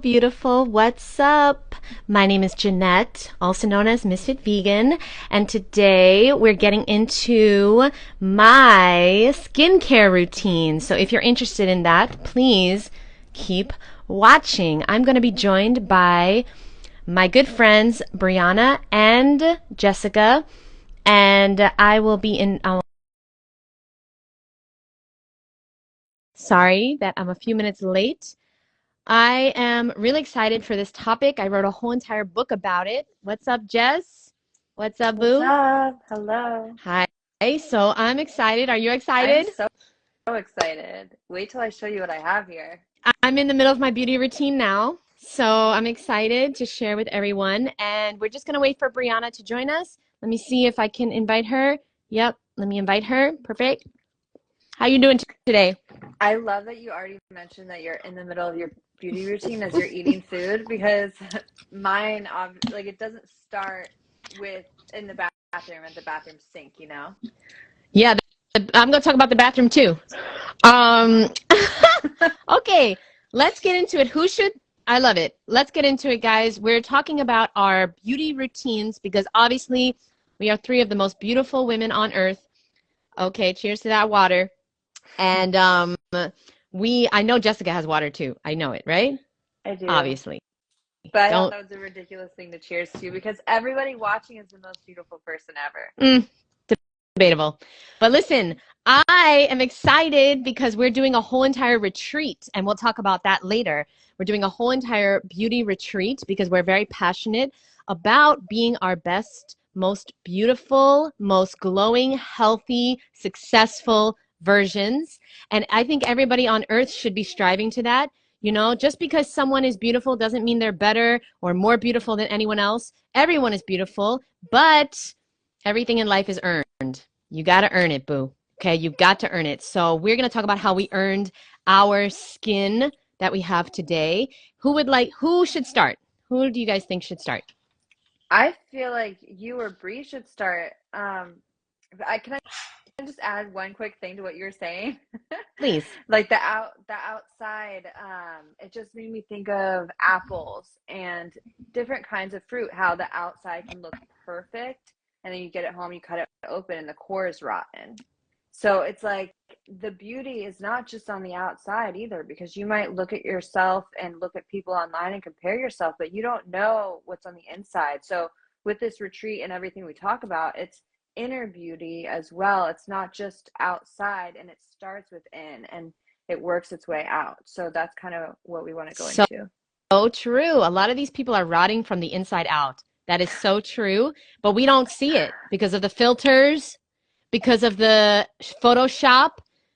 beautiful. What's up? My name is Jeannette, also known as Ms.FitVegan, and today we're getting into my skincare routine. So if you're interested in that, please keep watching. I'm going to be joined by my good friends Brianna and Jessica, and I will be in. Sorry that I'm a few minutes late. I am really excited for this topic. I wrote a whole entire book about it. What's up, Jess? What's up, What's Boo? up? Hello. Hi. So I'm excited. Are you I'm excited? so excited. Wait till I show you what I have here. I'm in the middle of my beauty routine now. So I'm excited to share with everyone. And we're just going to wait for Brianna to join us. Let me see if I can invite her. Yep, let me invite her. Perfect. How you doing today? I love that you already mentioned that you're in the middle of your beauty routine as you're eating food because mine, like, it doesn't start with in the bathroom at the bathroom sink, you know? Yeah, I'm going to talk about the bathroom too. Um, okay, let's get into it. I love it. Let's get into it, guys. We're talking about our beauty routines because obviously we are three of the most beautiful women on earth. Okay, cheers to that water. And I know Jessica has water too. I know it, right? I do. Obviously. But I thought Don't. that was a ridiculous thing to cheers to because everybody watching is the most beautiful person ever. Mm, debatable. But listen, I am excited because we're doing a whole entire retreat, and we'll talk about that later. We're doing a whole entire beauty retreat because we're very passionate about being our best, most beautiful, most glowing, healthy, successful versions. And I think everybody on earth should be striving to that. You know, just because someone is beautiful doesn't mean they're better or more beautiful than anyone else. Everyone is beautiful, but everything in life is earned. You got to earn it, boo. Okay, you got to earn it. So we're going to talk about how we earned our skin that we have today. Who should start? Who do you guys think should start? I feel like you or Bree should start. Can I just add one quick thing to what you're saying? Please. Like the outside, it just made me think of apples and different kinds of fruit, how the outside can look perfect, and then you get it home, you cut it open, and the core is rotten. So it's like the beauty is not just on the outside either, because you might look at yourself and look at people online and compare yourself, but you don't know what's on the inside. So with this retreat and everything we talk about, it's inner beauty as well. It's not just outside, and it starts within and it works its way out. So that's kind of what we want to go So into. true. A lot of these people are rotting from the inside out. That is so true, but we don't see it because of the filters, because of the Photoshop,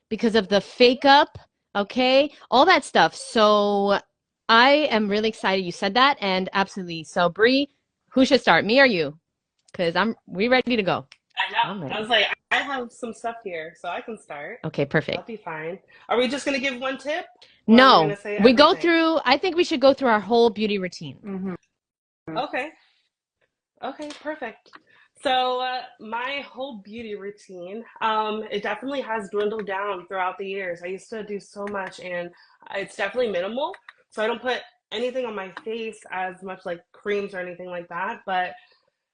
because of the fake up, okay? All that stuff. So I am really excited you said that, and absolutely. So Bree, who should start? Me or you? Because we ready to go. I know. I'm I ready. was like, I have some stuff here, so I can start. Okay, That'll perfect. be fine. Are we just gonna give one tip, or are we No, gonna say we go everything? through, I think we should go through our whole beauty routine. Mm-hmm. Okay. Okay, perfect. So my whole beauty routine, it definitely has dwindled down throughout the years. I used to do so much, and it's definitely minimal. So I don't put anything on my face as much like creams or anything like that, but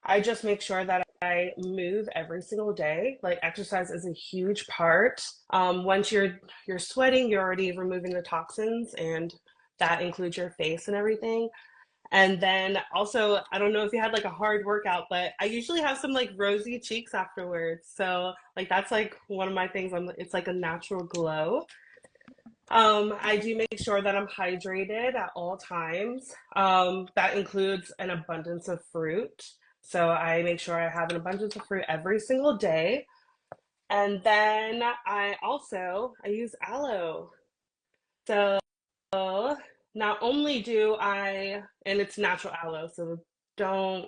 I just make sure that I move every single day. Like exercise is a huge part. Once you're sweating, you're already removing the toxins, and that includes your face and everything. And then also, I don't know if you had like a hard workout, but I usually have some like rosy cheeks afterwards. So like that's like one of my things. It's like a natural glow. I do make sure that I'm hydrated at all times. That includes an abundance of fruit. So I make sure I have an abundance of fruit every single day. And then I use aloe. So not only do and it's natural aloe, so don't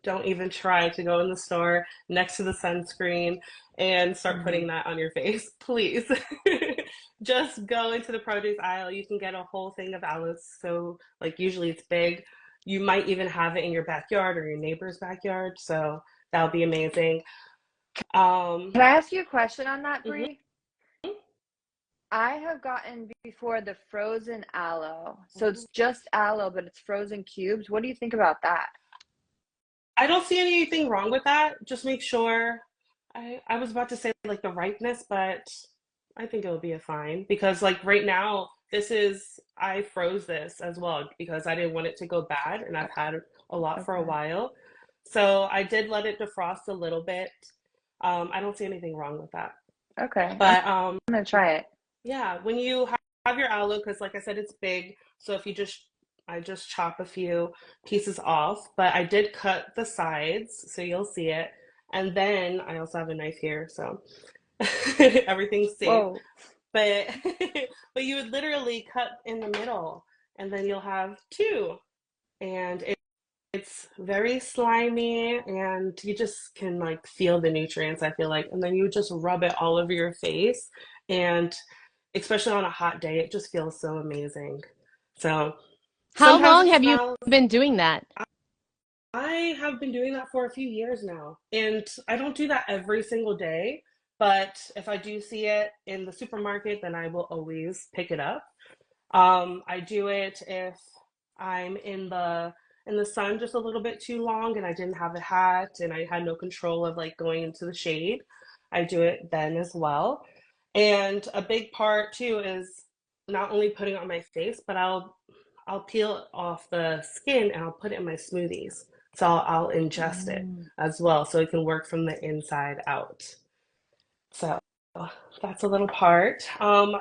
don't even try to go in the store next to the sunscreen and start Mm-hmm. putting that on your face, please. Just go into the produce aisle. You can get a whole thing of aloe. So, like, usually it's big. You might even have it in your backyard or your neighbor's backyard. So, that would be amazing. Um, Can I ask you a question on that, mhm. Bree? I have gotten before the frozen aloe. So it's just aloe, but it's frozen cubes. What do you think about that? I don't see anything wrong with that. Just make sure. I was about to say like the ripeness, but I think it'll be a fine because like right now, I froze this as well because I didn't want it to go bad and I've had a lot for a Okay. while. So I did let it defrost a little bit. I don't see anything wrong with that. Okay. I'm But gonna try it. yeah, when you have your aloe, because like I said, it's big. So I just chop a few pieces off, but I did cut the sides, so you'll see it. And then I also have a knife here, so everything's safe. Whoa. But but you would literally cut in the middle, and then you'll have two, and it's very slimy, and you just can like feel the nutrients, I feel like. And then you would just rub it all over your face, and especially on a hot day, it just feels so amazing. So How sometimes long it have you smells. been doing that? I have been doing that for a few years now, and I don't do that every single day, but if I do see it in the supermarket, then I will always pick it up. I do it if I'm in the sun just a little bit too long and I didn't have a hat and I had no control of like going into the shade. I do it then as well. And a big part too is not only putting it on my face, but I'll peel off the skin and I'll put it in my smoothies. So I'll ingest it Mm. as well so it can work from the inside out. So that's a little part.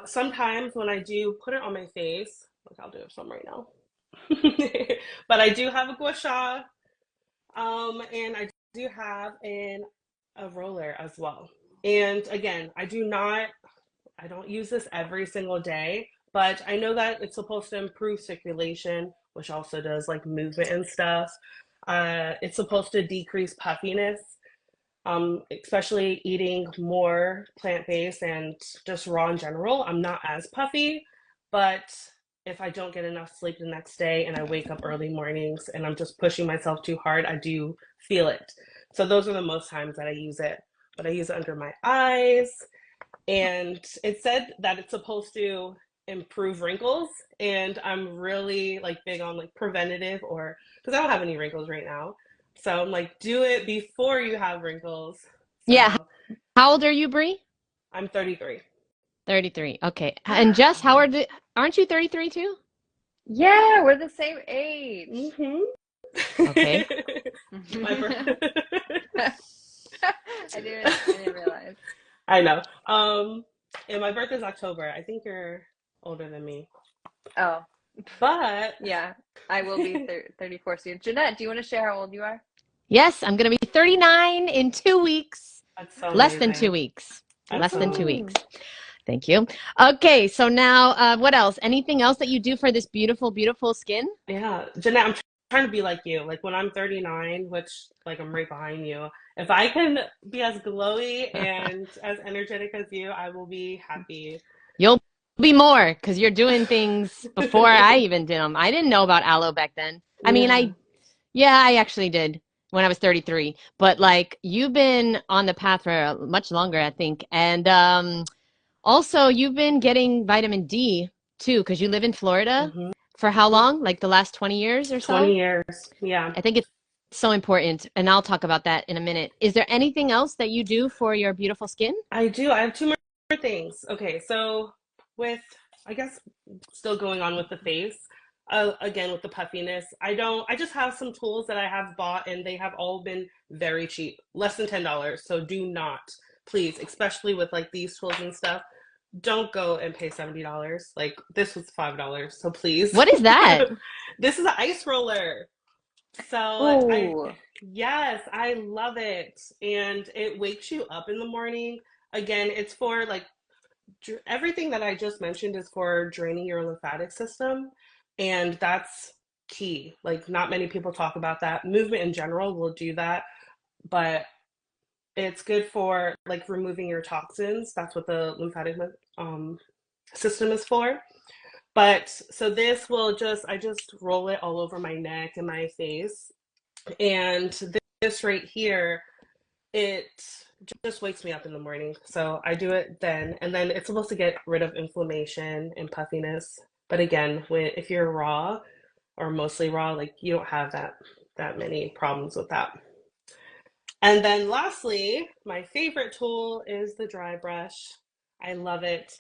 Sometimes when I do put it on my face, like I'll do some right now. But I do have a gua sha, and I do have a roller as well. And again, I don't use this every single day, but I know that it's supposed to improve circulation, which also does like movement and stuff. It's supposed to decrease puffiness, especially eating more plant-based and just raw in general. I'm not as puffy, but if I don't get enough sleep the next day and I wake up early mornings and I'm just pushing myself too hard, I do feel it. So those are the most times that I use it. But I use it under my eyes, and it said that it's supposed to improve wrinkles, and I'm really like big on like preventative or because I don't have any wrinkles right now. So I'm like, do it before you have wrinkles. Yeah. So How old are you, Bree? I'm 33. 33. Okay. And Jess, aren't you 33 too? Yeah, we're the same age. Mm-hmm. Okay. My I didn't realize. I know. And my birthday's October. I think you're older than me. Oh, But yeah. I will be 34 soon. Jeanette, do you want to share how old you are? Yes, I'm going to be 39 in 2 weeks. that's so Less than amazing. 2 weeks. That's Less so than two amazing. Woohoo. weeks. Thank you. Okay, so now what else? Anything else that you do for this beautiful, beautiful skin? Yeah, Jeanette, I'm trying to be like you. Like when I'm 39, which like I'm right behind you. If I can be as glowy and as energetic as you, I will be happy. You'll be more because you're doing things before I even did them. I didn't know about aloe back then. I mean, Yeah. yeah, I actually did when I was 33. But like you've been on the path for much longer, I think. And also you've been getting vitamin D too because you live in Florida hmm for how long? Like the last 20 years or 20 so? years. Yeah. I think it's so important, and I'll talk about that in a minute. Is there anything else that you do for your beautiful skin? I do. I have two more things. Okay, so with, I guess, still going on with the face, again with the puffiness, I just have some tools that I have bought and they have all been very cheap, less than $10. So do not, please, especially with like these tools and stuff, don't go and pay $70. Like this was $5. So please. What is that? This is an ice roller. So Oh, yes, I love it. And it wakes you up in the morning. Again, it's for like everything that I just mentioned is for draining your lymphatic system. And that's key. Like not many people talk about that. Movement in general will do that, but it's good for like removing your toxins. That's what the lymphatic um, system is for. But so I just roll it all over my neck and my face. And this right here, it just wakes me up in the morning. So I do it then, and then it's supposed to get rid of inflammation and puffiness. But again, if you're raw or mostly raw, like you don't have that many problems with that. And then lastly, my favorite tool is the dry brush. I love it.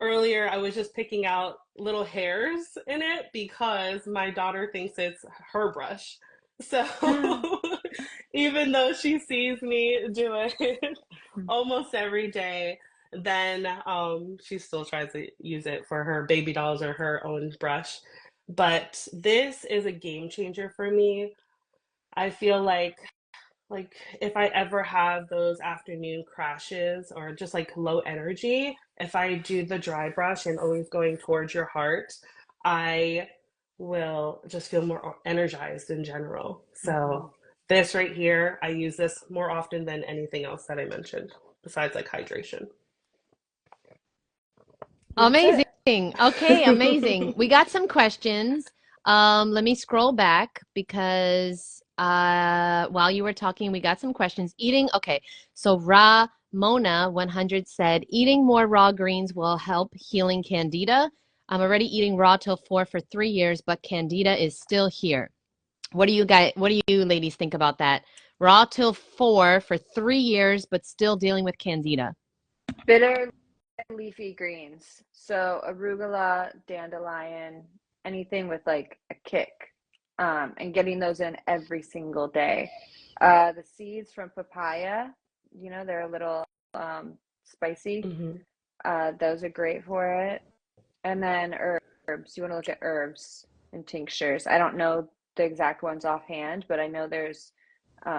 Earlier, I was just picking out little hairs in it because my daughter thinks it's her brush. So even though she sees me do it almost every day, then she still tries to use it for her baby dolls or her own brush. But this is a game changer for me. I feel like if I ever have those afternoon crashes or just like low energy, if I do the dry brush and always going towards your heart, I will just feel more energized in general. Mhm. So this right here, I use this more often than anything else that I mentioned, besides like hydration. That's Amazing. it. Okay, amazing. We got some questions. Let me scroll back because while you were talking, we got some questions. Eating, okay. So Ra Mona 100 said, eating more raw greens will help healing candida. I'm already eating raw till 4 for 3 years, but candida is still here. What do you ladies think about that? Raw till 4 for 3 years, but still dealing with candida. Bitter leafy greens. So arugula, dandelion, anything with like a kick. And getting those in every single day. The seeds from papaya, they're a little spicy. Hmm. Those are great for it. And then herbs. You want to look at herbs and tinctures. I don't know the exact ones offhand, but I know there's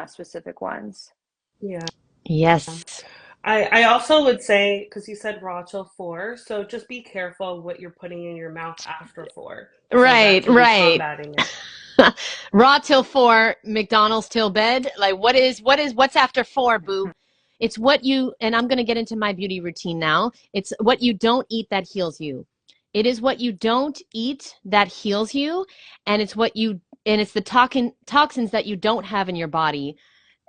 specific ones. Yeah. Yes. I also would say, because you said raw till 4, so just be careful what you're putting in your mouth after 4. So that Right, could be right. combating it. Raw till 4, McDonald's till bed. Like what's after 4, boo? It's what you, and I'm gonna get into my beauty routine now. It's what you don't eat that heals you. It is what you don't eat that heals you, and it's the toxins that you don't have in your body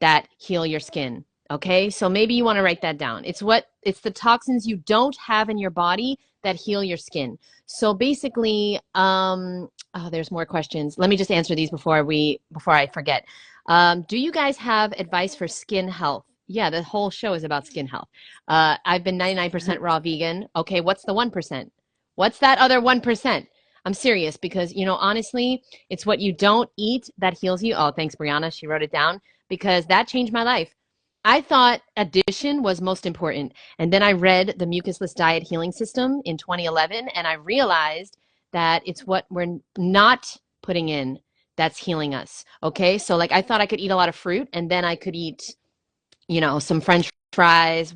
that heal your skin. Okay? So maybe you want to write that down. It's the toxins you don't have in your body that heal your skin. So basically, oh, there's more questions. Let me just answer these before I forget. Do you guys have advice for skin health? Yeah, the whole show is about skin health. I've been 99% raw vegan. Okay, what's the 1%? What's that other 1%? I'm serious because, honestly, it's what you don't eat that heals you. Oh, thanks, Brianna. She wrote it down because that changed my life. I thought addition was most important. And then I read the Mucusless Diet Healing System in 2011, and I realized that it's what we're not putting in that's healing us. Okay. So, like, I thought I could eat a lot of fruit and then I could eat, some French fries,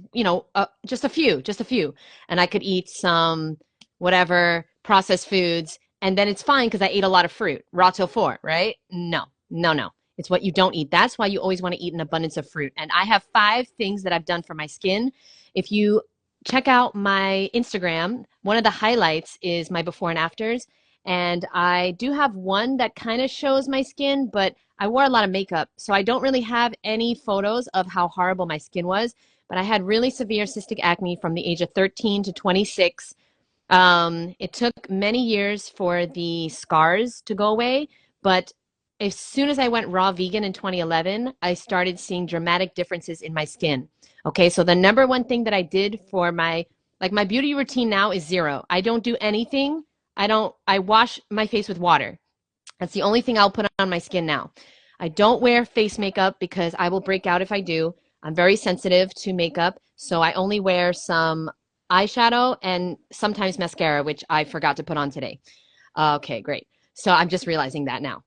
just a few. And I could eat some whatever processed foods. And then it's fine because I ate a lot of fruit, raw till 4, right? No, no, no. It's what you don't eat. That's why you always want to eat an abundance of fruit. And I have 5 things that I've done for my skin. If you check out my Instagram, one of the highlights is my before and afters. And I do have one that kind of shows my skin, but I wore a lot of makeup. So I don't really have any photos of how horrible my skin was. But I had really severe cystic acne from the age of 13 to 26. It took many years for the scars to go away, but as soon as I went raw vegan in 2011, I started seeing dramatic differences in my skin. Okay, so the number one thing that I did for my beauty routine now is zero. I don't do anything. I wash my face with water. That's the only thing I'll put on my skin now. I don't wear face makeup because I will break out if I do. I'm very sensitive to makeup, so I only wear some eyeshadow and sometimes mascara, which I forgot to put on today. Okay, great. So I'm just realizing that now.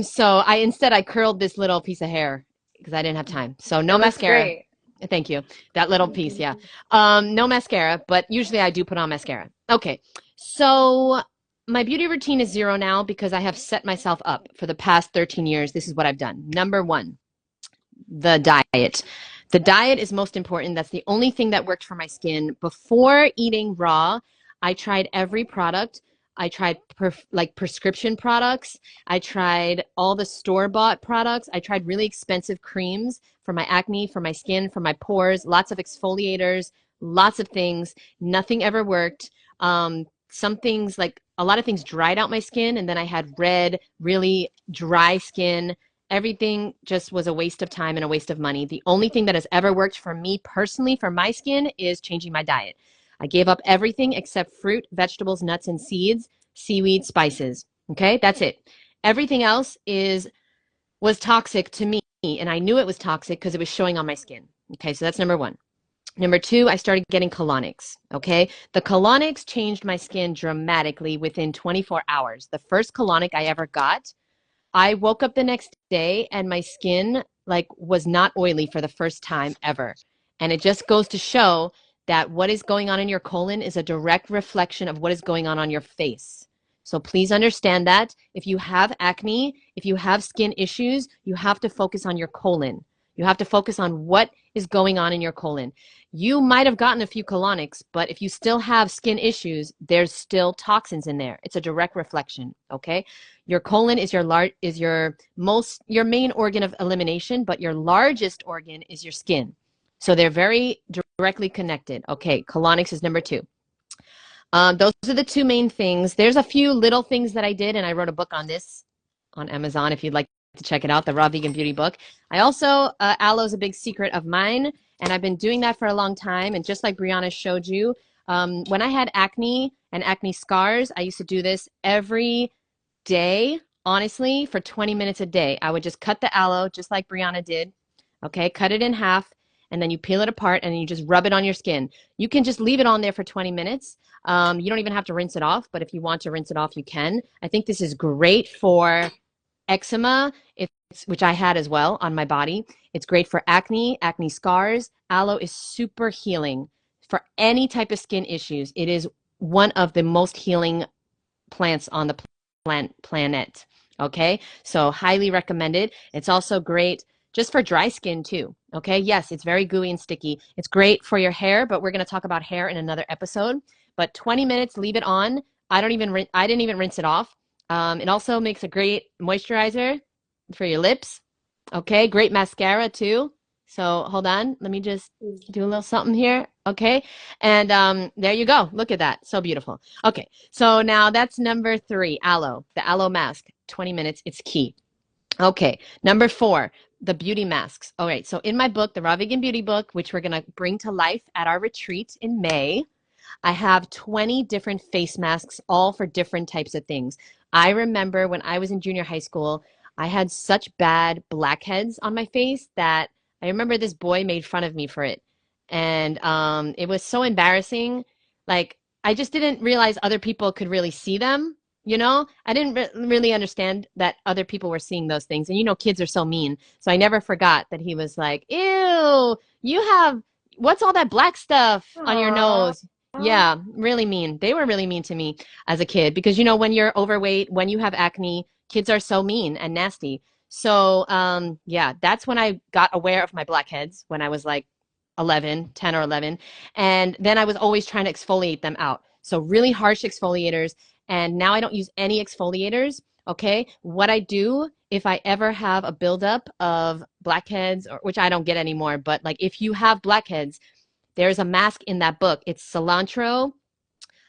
So I curled this little piece of hair because I didn't have time. So It no looks mascara. great. Thank you. That little piece, yeah. No mascara, but usually I do put on mascara. Okay. So my beauty routine is zero now because I have set myself up for the past 13 years. This is what I've done. Number 1, the diet. The diet is most important. That's the only thing that worked for my skin. Before eating raw, I tried every product. I tried like prescription products. I tried all the store-bought products. I tried really expensive creams for my acne, for my skin, for my pores, lots of exfoliators, lots of things. Nothing ever worked. Some things, like a lot of things, dried out my skin, and then I had red, really dry skin. Everything just was a waste of time and a waste of money. The only thing that has ever worked for me personally for my skin is changing my diet. I gave up everything except fruit, vegetables, nuts, and seeds, seaweed, spices. Okay, that's it. Everything else was toxic to me, and I knew it was toxic because it was showing on my skin. Okay, so that's number one. Number two, I started getting colonics. Okay, the colonics changed my skin dramatically within 24 hours. The first colonic I ever got, I woke up the next day and my skin like was not oily for the first time ever. And it just goes to show that what is going on in your colon is a direct reflection of what is going on your face. So please understand that if you have acne, if you have skin issues, you have to focus on your colon. You have to focus on what is going on in your colon. You might have gotten a few colonics, but if you still have skin issues, there's still toxins in there. It's a direct reflection, okay? Your colon is your main organ of elimination, but your largest organ is your skin. So they're very directly connected. Okay, colonics is number two. Those are the two main things. There's a few little things that I did, and I wrote a book on this on Amazon if you'd like to check it out, the Raw Vegan Beauty book. I also, aloe is a big secret of mine, and I've been doing that for a long time. And just like Brianna showed you, when I had acne and acne scars, I used to do this every day, honestly, for 20 minutes a day. I would just cut the aloe just like Brianna did. Okay, cut it in half, and then you peel it apart and you just rub it on your skin. You can just leave it on there for 20 minutes. You don't even have to rinse it off, but if you want to rinse it off, you can. I think this is great for eczema, which I had as well on my body. It's great for acne scars. Aloe is super healing for any type of skin issues. It is one of the most healing plants on the planet. Okay, so highly recommended. It's also great just for dry skin too. Okay, yes, it's very gooey and sticky. It's great for your hair, but we're going to talk about hair in another episode. But 20 minutes, leave it on. I didn't even rinse it off. It also makes a great moisturizer for your lips. Okay, great mascara too. So hold on, let me just do a little something here. Okay, and there you go. Look at that, so beautiful. Okay, so now that's number three, aloe, the aloe mask. 20 minutes, it's key. Okay, number four, the beauty masks. All right, so in my book, the Raw Vegan Beauty book, which we're gonna bring to life at our retreat in May, I have 20 different face masks, all for different types of things. I remember when I was in junior high school, I had such bad blackheads on my face that I remember this boy made fun of me for it. And it was so embarrassing. Like, I just didn't realize other people could really see them. You know, I didn't really understand that other people were seeing those things. And, you know, kids are so mean. So I never forgot that he was like, ew, what's all that black stuff on your nose? Yeah, really mean. They were really mean to me as a kid because, you know, when you're overweight, when you have acne, kids are so mean and nasty. So, yeah, that's when I got aware of my blackheads when I was like 10 or 11. And then I was always trying to exfoliate them out. So really harsh exfoliators. And now I don't use any exfoliators. Okay. What I do if I ever have a buildup of blackheads, which I don't get anymore, but like if you have blackheads, there's a mask in that book. It's cilantro,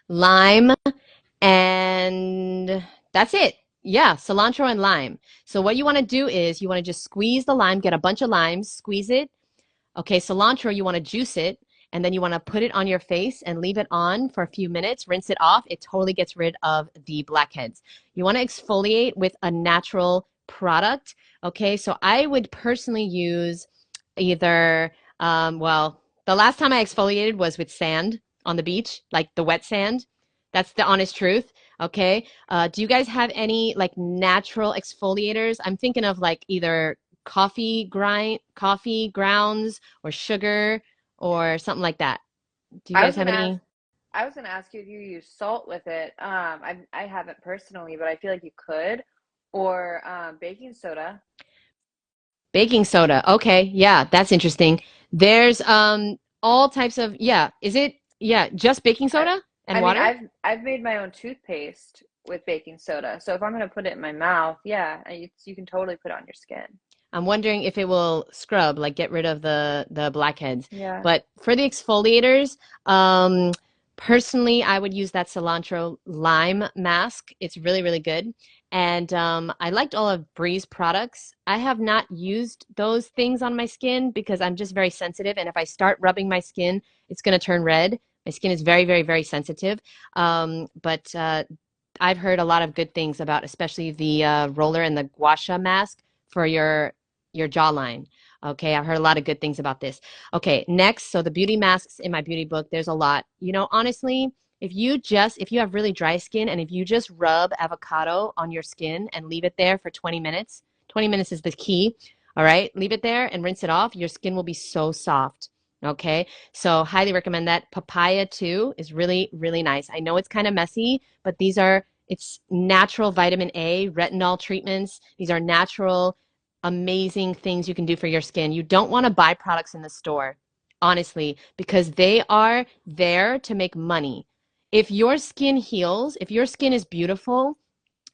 lime, and that's it. Yeah, cilantro and lime. So what you want to do is you want to just squeeze the lime, get a bunch of limes, squeeze it. Okay, cilantro, you want to juice it, and then you want to put it on your face and leave it on for a few minutes, rinse it off. It totally gets rid of the blackheads. You want to exfoliate with a natural product. Okay, so I would personally use either, the last time I exfoliated was with sand on the beach, like the wet sand. That's the honest truth. Okay. Do you guys have any like natural exfoliators? I'm thinking of like either coffee grounds or sugar or something like that. Do you guys have any? I was going to ask you if you use salt with it. I haven't personally, but I feel like you could. Or baking soda. Baking soda. Okay. Yeah, that's interesting. There's all types of, yeah. Is it, yeah, just baking soda? And I mean, water? I've made my own toothpaste with baking soda. So if I'm gonna put it in my mouth, yeah, you can totally put it on your skin. I'm wondering if it will scrub, like get rid of the blackheads. Yeah. But for the exfoliators, um, personally, I would use that cilantro lime mask. It's really, really good. And I liked all of Bree's products. I have not used those things on my skin because I'm just very sensitive. And if I start rubbing my skin, it's going to turn red. My skin is very, very, very sensitive. But I've heard a lot of good things about, especially the roller and the gua sha mask for your jawline. Okay, I've heard a lot of good things about this. Okay, next, so the beauty masks in my beauty book, there's a lot. You know, honestly, if you have really dry skin and if you just rub avocado on your skin and leave it there for 20 minutes, 20 minutes is the key. All right, leave it there and rinse it off. Your skin will be so soft. Okay, so highly recommend that. Papaya too is really, really nice. I know it's kind of messy, but it's natural vitamin A, retinol treatments. These are natural amazing things you can do for your skin. You don't want to buy products in the store, honestly, because they are there to make money. If your skin heals, if your skin is beautiful,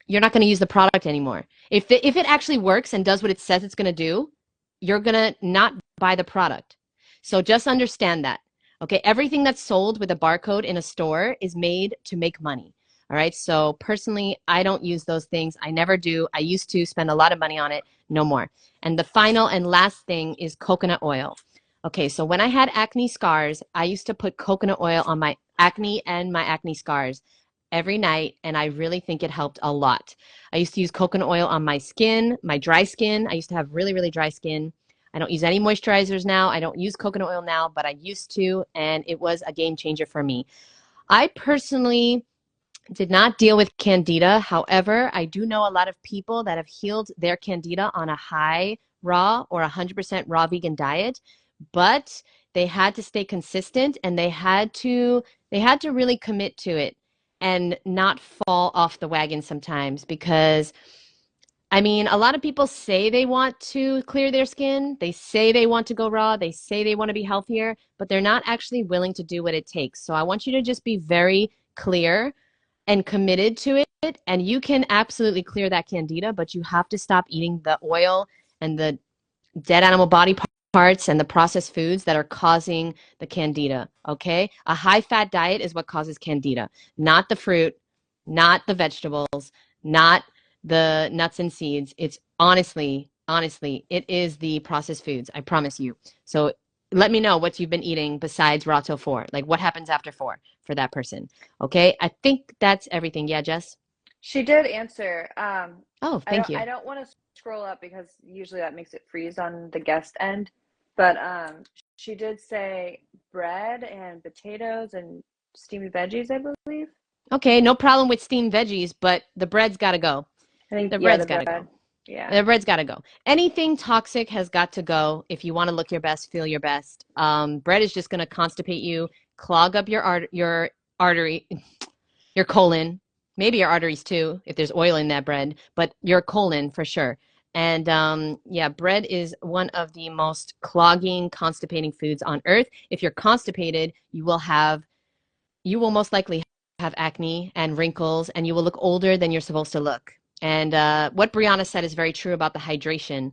you're not going to use the product anymore. If it actually works and does what it says it's going to do, you're going to not buy the product. So just understand that. Okay, everything that's sold with a barcode in a store is made to make money. All right, so personally, I don't use those things. I never do. I used to spend a lot of money on it, no more. And the final and last thing is coconut oil. Okay, so when I had acne scars, I used to put coconut oil on my acne and my acne scars every night, and I really think it helped a lot. I used to use coconut oil on my skin, my dry skin. I used to have really, really dry skin. I don't use any moisturizers now. I don't use coconut oil now, but I used to, and it was a game changer for me. I personally did not deal with candida. However, I do know a lot of people that have healed their candida on a high raw or 100% raw vegan diet, but they had to stay consistent and they had to really commit to it and not fall off the wagon sometimes because I mean, a lot of people say they want to clear their skin. They say they want to go raw. They say they want to be healthier, but they're not actually willing to do what it takes. So I want you to just be very clear and committed to it. And you can absolutely clear that candida, but you have to stop eating the oil and the dead animal body parts and the processed foods that are causing the candida. Okay. A high fat diet is what causes candida, not the fruit, not the vegetables, not the nuts and seeds. It's honestly, it is the processed foods. I promise you. So let me know what you've been eating besides raw till 4. Like what happens after 4 for that person. Okay. I think that's everything. Yeah, Jess? She did answer. Oh, I thank don't you. I don't want to scroll up because usually that makes it freeze on the guest end. But she did say bread and potatoes and steamed veggies, I believe. Okay. No problem with steamed veggies, but the bread's got to go. I think The yeah, bread's the got to go. bread. Yeah. The bread's got to go. Anything toxic has got to go if you want to look your best, feel your best. Bread is just going to constipate you, clog up your artery, your colon, maybe your arteries too, if there's oil in that bread, but your colon for sure. And yeah, bread is one of the most clogging, constipating foods on earth. If you're constipated, you will most likely have acne and wrinkles, and you will look older than you're supposed to look. And what Brianna said is very true about the hydration.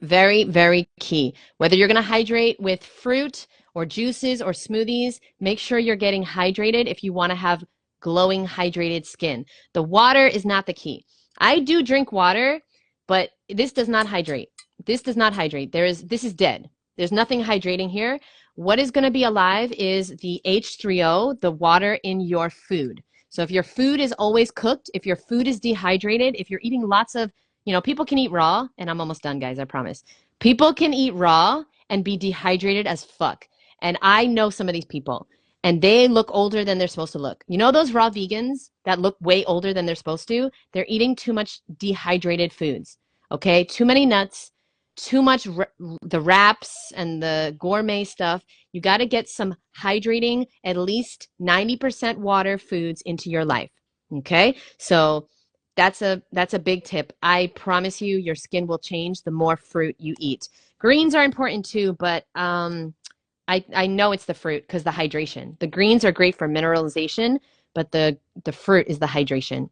Very, very key. Whether you're going to hydrate with fruit or juices or smoothies, make sure you're getting hydrated if you want to have glowing, hydrated skin. The water is not the key. I do drink water, but this does not hydrate. This does not hydrate. This is dead. There's nothing hydrating here. What is going to be alive is the H3O, the water in your food. So if your food is always cooked, if your food is dehydrated, if you're eating lots of people can eat raw, and I'm almost done, guys, I promise. People can eat raw and be dehydrated as fuck. And I know some of these people, and they look older than they're supposed to look. You know those raw vegans that look way older than they're supposed to? They're eating too much dehydrated foods, okay? Too many nuts, too much the wraps and the gourmet stuff. You got to get some hydrating, at least 90% water foods into your life, okay? So that's a big tip. I promise you your skin will change the more fruit you eat. Greens are important too, but I know it's the fruit because the hydration. The greens are great for mineralization, but the fruit is the hydration.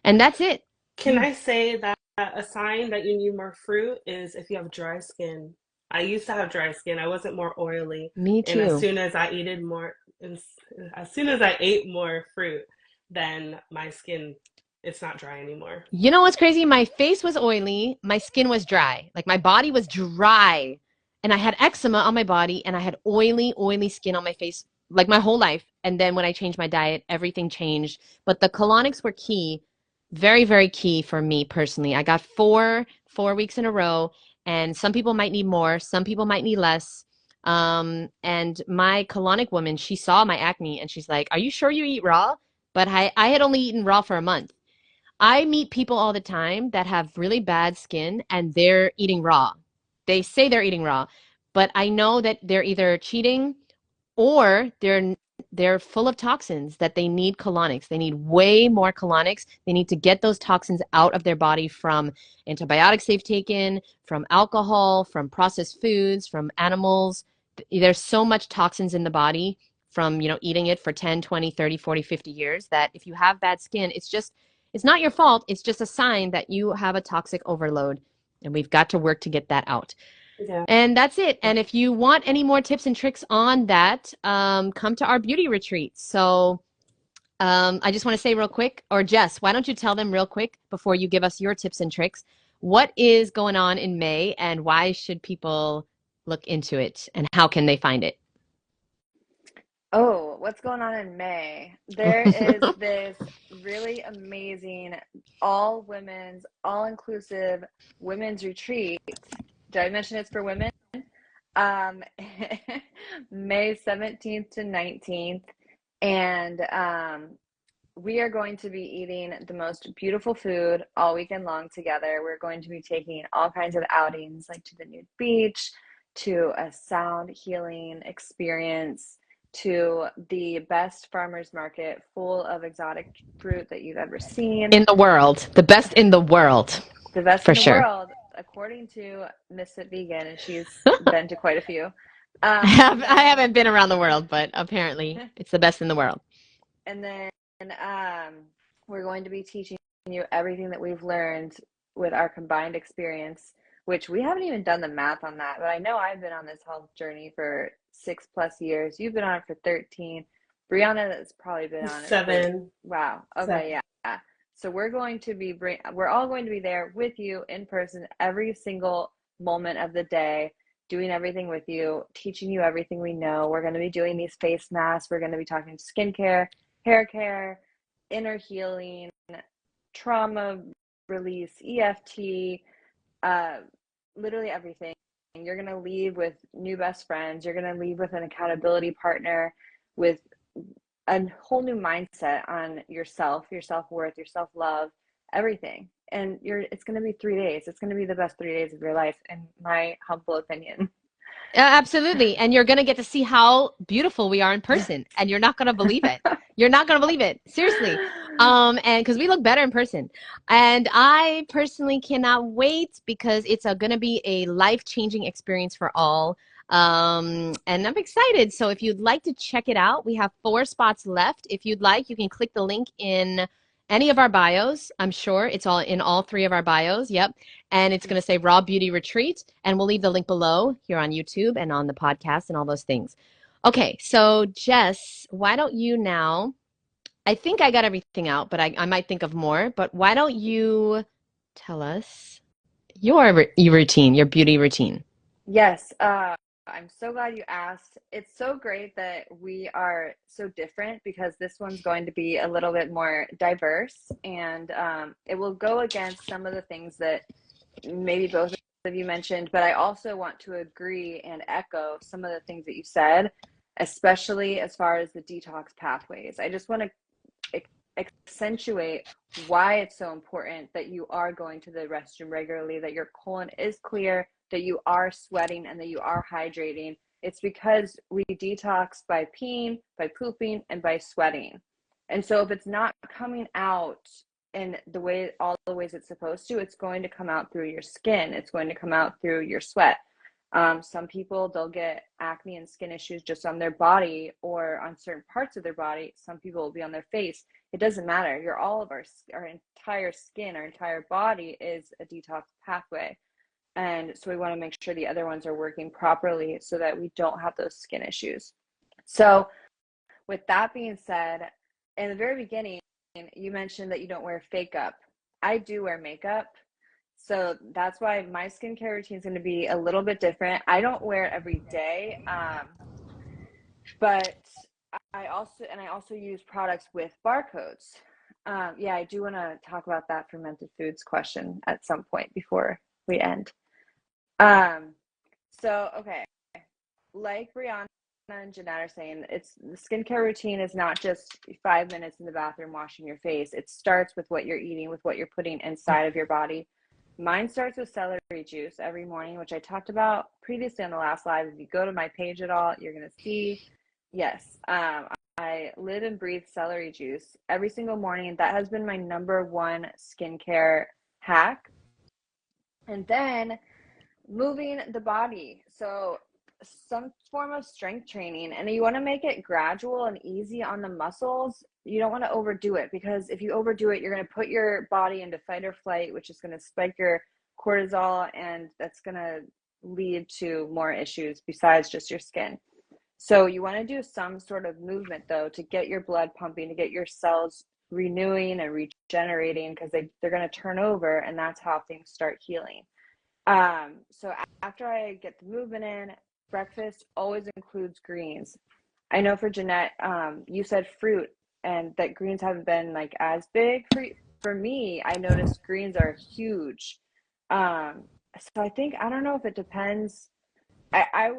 And that's it. Can I say that a sign that you need more fruit is if you have dry skin? I used to have dry skin. I wasn't more oily, Me and as too. soon as I ate more, as soon as I ate more fruit, then my skin, it's not dry anymore. You know what's crazy? My face was oily, my skin was dry. Like my body was dry. And I had eczema on my body and I had oily skin on my face like my whole life. And then when I changed my diet, everything changed. But the colonics were key, very, very key for me personally. I got four weeks in a row, and some people might need more, some people might need less. And my colonic woman, she saw my acne and she's like, "Are you sure you eat raw?" But I had only eaten raw for a month. I meet people all the time that have really bad skin and they're eating raw. They say they're eating raw, but I know that they're either cheating or they're full of toxins that they need colonics. They need way more colonics. They need to get those toxins out of their body from antibiotics they've taken, from alcohol, from processed foods, from animals. There's so much toxins in the body from, eating it for 10, 20, 30, 40, 50 years that if you have bad skin, it's not your fault. It's just a sign that you have a toxic overload, and we've got to work to get that out. Yeah. And that's it. And if you want any more tips and tricks on that, come to our beauty retreat. So I just want to say real quick, or Jess, why don't you tell them real quick before you give us your tips and tricks, what is going on in May and why should people look into it and how can they find it? Oh, what's going on in May? There is this really amazing all women's, all inclusive women's retreat. Did I mention it's for women? Um, May 17th to 19th. And we are going to be eating the most beautiful food all weekend long together. We're going to be taking all kinds of outings, like to the nude beach, to a sound healing experience, to the best farmers market full of exotic fruit that you've ever seen. In the world, the best in the world, The best for in the sure. world, according to Ms.FitVegan, and she's been to quite a few. I haven't been around the world, but apparently it's the best in the world. And then we're going to be teaching you everything that we've learned with our combined experience, which we haven't even done the math on that, but I know I've been on this health journey for 6+ years. You've been on it for 13. Brianna has probably been on it 7. Wow. Okay, 7. yeah. So we're all going to be there with you in person every single moment of the day, doing everything with you, teaching you everything we know. We're going to be doing these face masks. We're going to be talking skincare, hair care, inner healing, trauma release, EFT, literally everything. You're going to leave with new best friends. You're going to leave with an accountability partner, with a whole new mindset on yourself, your self-worth, your self-love, everything. And it's going to be 3 days. It's going to be the best 3 days of your life, in my humble opinion. Absolutely. And you're going to get to see how beautiful we are in person. And you're not going to believe it. You're not going to believe it. Seriously. And because we look better in person. And I personally cannot wait because it's going to be a life-changing experience for all. And I'm excited. So if you'd like to check it out, we have 4 spots left. If you'd like, you can click the link in any of our bios. I'm sure it's all in all 3 of our bios. Yep. And it's going to say Raw Beauty Retreat. And we'll leave the link below here on YouTube and on the podcast and all those things. Okay. So Jess, why don't you now, I think I got everything out, but I might think of more, but why don't you tell us your routine, your beauty routine? Yes. I'm so glad you asked. It's so great that we are so different because this one's going to be a little bit more diverse, and it will go against some of the things that maybe both of you mentioned, but I also want to agree and echo some of the things that you said, especially as far as the detox pathways. I just want to accentuate why it's so important that you are going to the restroom regularly, that your colon is clear, that you are sweating, and that you are hydrating. It's because we detox by peeing, by pooping, and by sweating. And so if it's not coming out in all the ways it's supposed to, it's going to come out through your skin. It's going to come out through your sweat. Some people, they'll get acne and skin issues just on their body or on certain parts of their body. Some people will be on their face. It doesn't matter. All of our entire skin, our entire body is a detox pathway. And so we want to make sure the other ones are working properly so that we don't have those skin issues. So with that being said, in the very beginning, you mentioned that you don't wear fake up. I do wear makeup. So that's why my skincare routine is going to be a little bit different. I don't wear it every day, but I also use products with barcodes. Yeah, I do want to talk about that fermented foods question at some point before we end. So okay, like Brianna and Jeannette are saying, it's the skincare routine is not just 5 minutes in the bathroom washing your face. It starts with what you're eating, with what you're putting inside of your body. Mine starts with celery juice every morning, which I talked about previously on the last live. If you go to my page at all, you're going to see, yes, I live and breathe celery juice every single morning. That has been my number one skincare hack. And then moving the body. So some form of strength training, and you want to make it gradual and easy on the muscles. You don't want to overdo it, because if you overdo it, you're going to put your body into fight or flight, which is going to spike your cortisol, and that's going to lead to more issues besides just your skin. So you want to do some sort of movement though to get your blood pumping, to get your cells renewing and regenerating, because they're going to turn over, and that's how things start healing. So after I get the movement in, breakfast always includes greens. I know for Jeannette, you said fruit and that greens haven't been like as big for me. I noticed greens are huge. So I don't know if it depends. I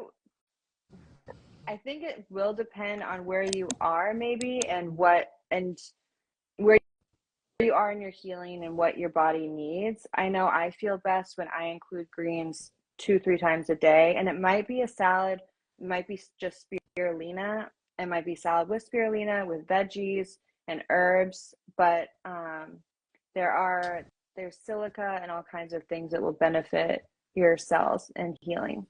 think it will depend on where you are maybe, and where you are in your healing and what your body needs. I know I feel best when I include greens 2-3 times a day, and it might be a salad, it might be just spirulina, it might be salad with spirulina, with veggies and herbs, but there's silica and all kinds of things that will benefit your cells and healing.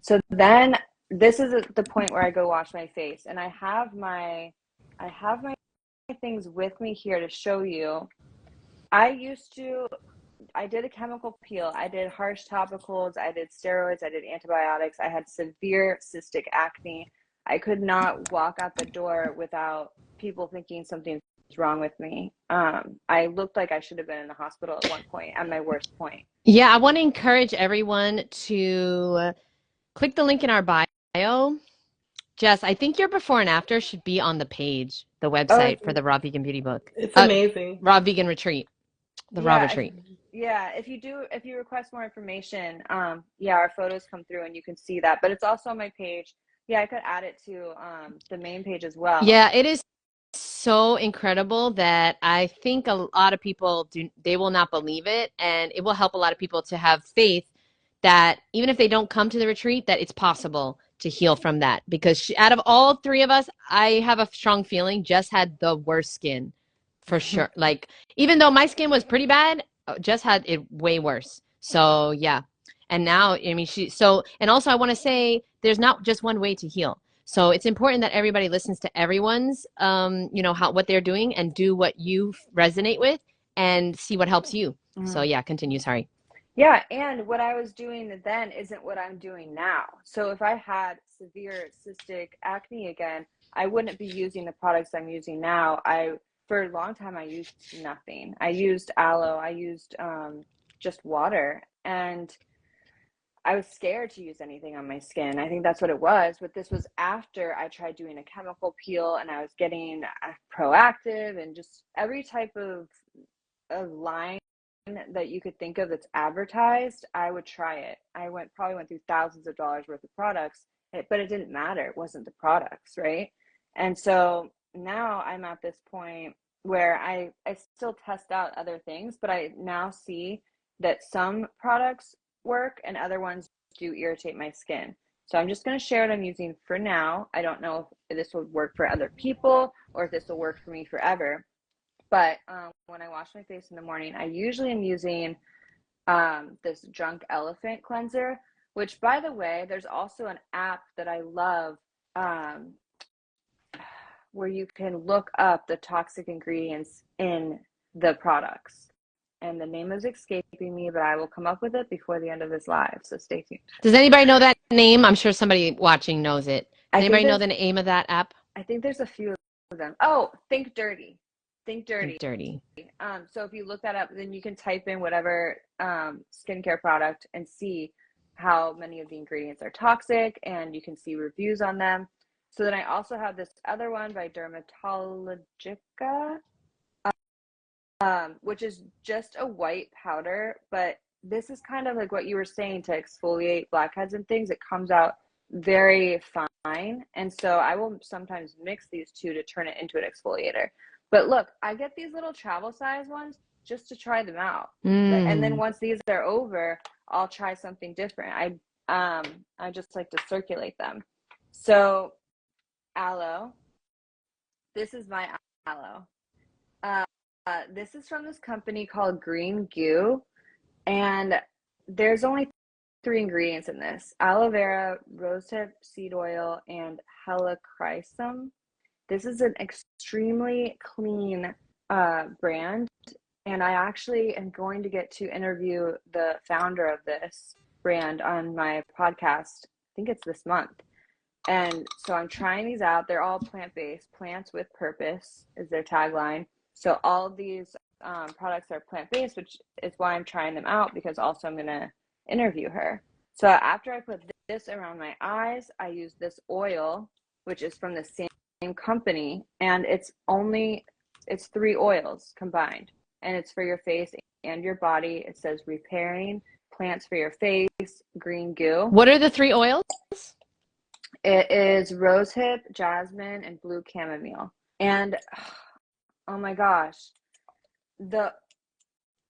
So then this is the point where I go wash my face, and I have my things with me here to show you. I did a chemical peel. I did harsh topicals. I did steroids. I did antibiotics. I had severe cystic acne. I could not walk out the door without people thinking something's wrong with me. I looked like I should have been in the hospital at one point, at my worst point. Yeah, I want to encourage everyone to click the link in our bio. Jess, I think your before and after should be on the page, the website for the Raw Vegan Beauty Book. It's amazing. Raw Vegan Retreat. The Raw Retreat. Yeah, if you request more information, our photos come through and you can see that. But it's also on my page. Yeah, I could add it to the main page as well. Yeah, it is so incredible that I think a lot of people they will not believe it, and it will help a lot of people to have faith that even if they don't come to the retreat, that it's possible to heal from that. Because out of all three of us, I have a strong feeling Jess had the worst skin for sure. Like, even though my skin was pretty bad, Jess had it way worse. So yeah. And now, I mean, and also I want to say there's not just one way to heal. So it's important that everybody listens to everyone's, what they're doing, and do what you resonate with and see what helps you. Mm-hmm. So yeah, continue. Sorry. Yeah, and what I was doing then isn't what I'm doing now. So if I had severe cystic acne again, I wouldn't be using the products I'm using now. For a long time, I used nothing. I used aloe. I used just water, and I was scared to use anything on my skin. I think that's what it was. But this was after I tried doing a chemical peel, and I was getting Proactive and just every type of line that you could think of that's advertised. I would try it. Probably went through thousands of dollars worth of products, but it didn't matter. It wasn't the products, right? And so now I'm at this point where I still test out other things, but I now see that some products work and other ones do irritate my skin. So I'm just going to share what I'm using for now. I don't know if this will work for other people or if this will work for me forever. But when I wash my face in the morning, I usually am using this Drunk Elephant cleanser, which, by the way, there's also an app that I love, where you can look up the toxic ingredients in the products. And the name is escaping me, but I will come up with it before the end of this live, so stay tuned. Does anybody know that name? I'm sure somebody watching knows it. Does anybody know the name of that app? I think there's a few of them. Oh, Think Dirty. Think Dirty. Think Dirty. So if you look that up, then you can type in whatever skincare product and see how many of the ingredients are toxic, and you can see reviews on them. So then I also have this other one by Dermatologica, which is just a white powder, but this is kind of like what you were saying, to exfoliate blackheads and things. It comes out very fine, and so I will sometimes mix these two to turn it into an exfoliator. But look, I get these little travel size ones just to try them out, and then once these are over, I'll try something different. I just like to circulate them. So aloe, this is my aloe. This is from this company called Green Goo, and there's only 3 ingredients in this: aloe vera, rosehip seed oil, and helichrysum. This is an extremely clean brand, and I actually am going to get to interview the founder of this brand on my podcast. I think it's this month. And so I'm trying these out. They're all plant-based. Plants with purpose is their tagline. So all of these products are plant-based, which is why I'm trying them out, because also I'm going to interview her. So after I put this around my eyes, I use this oil, which is from the same company, and it's 3 oils combined, and it's for your face and your body. It says repairing plants for your face, Green Goo. What are the 3 oils? It is rosehip, jasmine, and blue chamomile. And oh my gosh,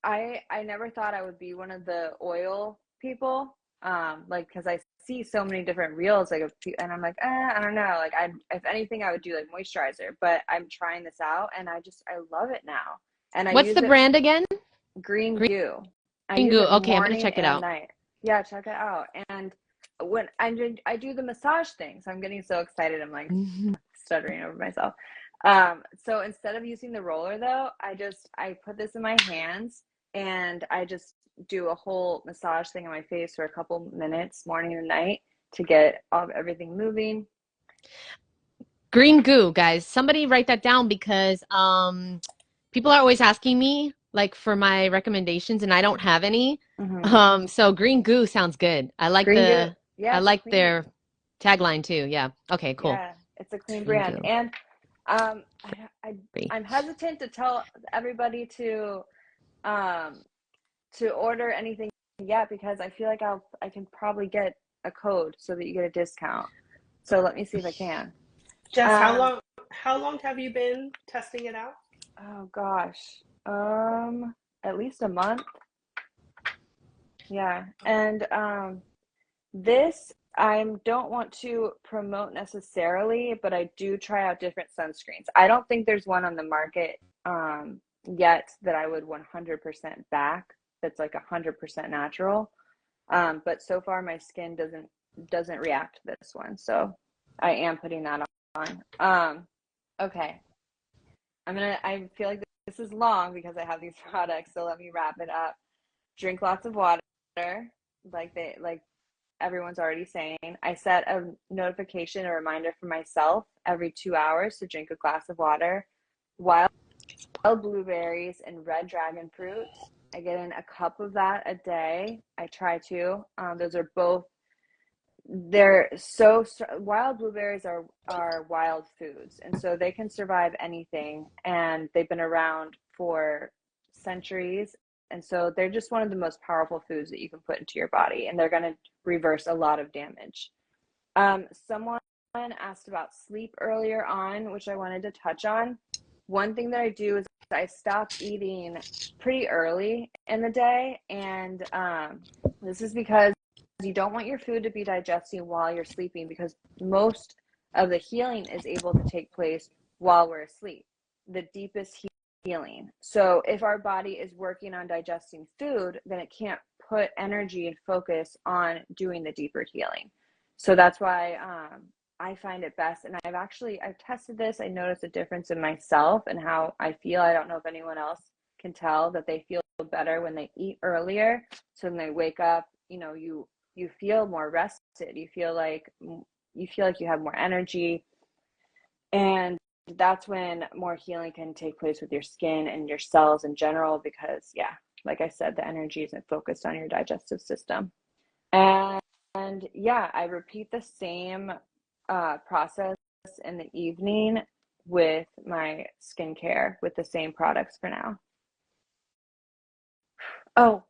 I never thought I would be one of the oil people, like, because I see so many different reels, like, and I'm like, I don't know, like, if anything, I would do like moisturizer, but I'm trying this out, and I love it now. And what's the brand again? Green Goo. Green Goo. Okay, I'm gonna check it out. Night. Yeah, check it out. And when I do the massage thing, so I'm getting so excited, I'm like stuttering over myself. So instead of using the roller, though, I put this in my hands, and I just do a whole massage thing on my face for a couple minutes, morning and night, to get everything moving. Green Goo, guys. Somebody write that down, because people are always asking me, like, for my recommendations, and I don't have any. So Green Goo sounds good. I like I like their tagline too. Yeah. Okay, cool. Yeah, it's a clean brand. Goo. And I'm hesitant to tell everybody to order anything yet, because I feel like I can probably get a code so that you get a discount. So let me see if I can. Jess, how long have you been testing it out? Oh gosh, at least a month. Yeah, and this I don't want to promote necessarily, but I do try out different sunscreens. I don't think there's one on the market yet that I would 100% back, that's like 100% natural. But so far my skin doesn't react to this one, so I am putting that on. Okay, I feel like this is long because I have these products, so let me wrap it up. Drink lots of water, like everyone's already saying. I set a notification, a reminder for myself every 2 hours to drink a glass of water. Wild blueberries and red dragon fruit, I get in a cup of that a day. I try to. Those are both, they're so, wild blueberries are wild foods, and so they can survive anything, and they've been around for centuries, and so they're just one of the most powerful foods that you can put into your body, and they're going to reverse a lot of damage. Someone asked about sleep earlier on, which I wanted to touch on. One thing that I do is I stop eating pretty early in the day, and this is because you don't want your food to be digesting while you're sleeping, because most of the healing is able to take place while we're asleep, the deepest healing. So if our body is working on digesting food, then it can't put energy and focus on doing the deeper healing. So that's why I find it best. And I've tested this. I noticed a difference in myself and how I feel. I don't know if anyone else can tell that they feel better when they eat earlier. So when they wake up, you feel more rested. You feel like you have more energy. And that's when more healing can take place with your skin and your cells in general, because like I said, the energy isn't focused on your digestive system. And I repeat the same process in the evening with my skincare with the same products for now. Oh,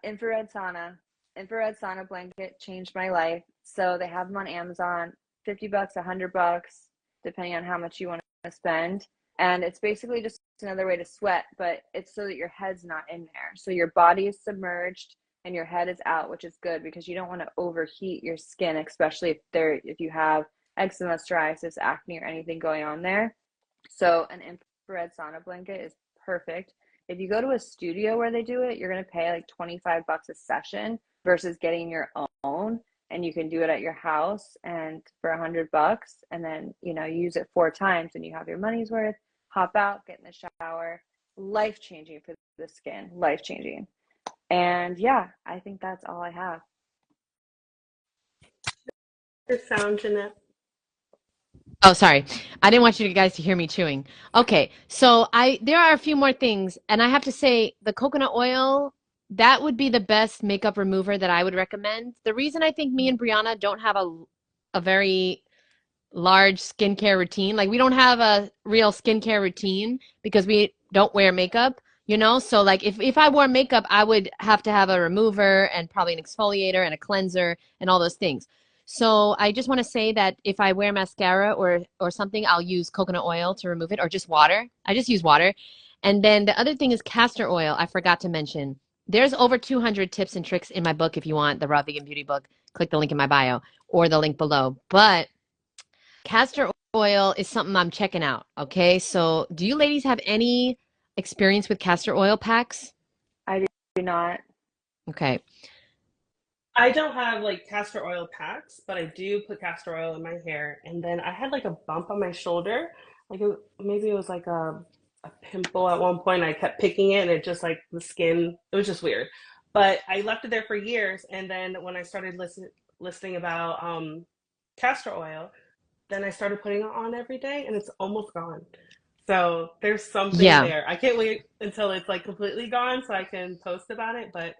infrared sauna blanket changed my life. So they have them on Amazon, $50, $100, depending on how much you want to spend. And it's basically just another way to sweat, but it's so that your head's not in there. So your body is submerged and your head is out, which is good because you don't want to overheat your skin, especially if you have eczema, psoriasis, acne, or anything going on there. So an infrared sauna blanket is perfect. If you go to a studio where they do it, you're going to pay like $25 a session versus getting your own. And you can do it at your house and for $100, and then, use it 4 times and you have your money's worth. Hop out, get in the shower. Life-changing for the skin, life-changing. And I think that's all I have. Good sound, Jeannette. Oh, sorry. I didn't want you guys to hear me chewing. Okay, so there are a few more things, and I have to say the coconut oil, that would be the best makeup remover that I would recommend. The reason I think me and Brianna don't have a very large skincare routine, like we don't have a real skincare routine because we don't wear makeup, So like if I wore makeup, I would have to have a remover and probably an exfoliator and a cleanser and all those things. So I just want to say that if I wear mascara or something, I'll use coconut oil to remove it, or just water. I just use water. And then the other thing is castor oil. I forgot to mention. There's over 200 tips and tricks in my book. If you want the Raw Vegan Beauty book, click the link in my bio or the link below. But castor oil is something I'm checking out. Okay. So do you ladies have any experience with castor oil packs? I do not. Okay. I don't have like castor oil packs, but I do put castor oil in my hair. And then I had like a bump on my shoulder. Maybe it was like a pimple at one point. I kept picking it and it just like the skin, it was just weird. But I left it there for years. And then when I started listening about castor oil, then I started putting it on every day and it's almost gone. So there's something Yeah. there. I can't wait until it's like completely gone so I can post about it, but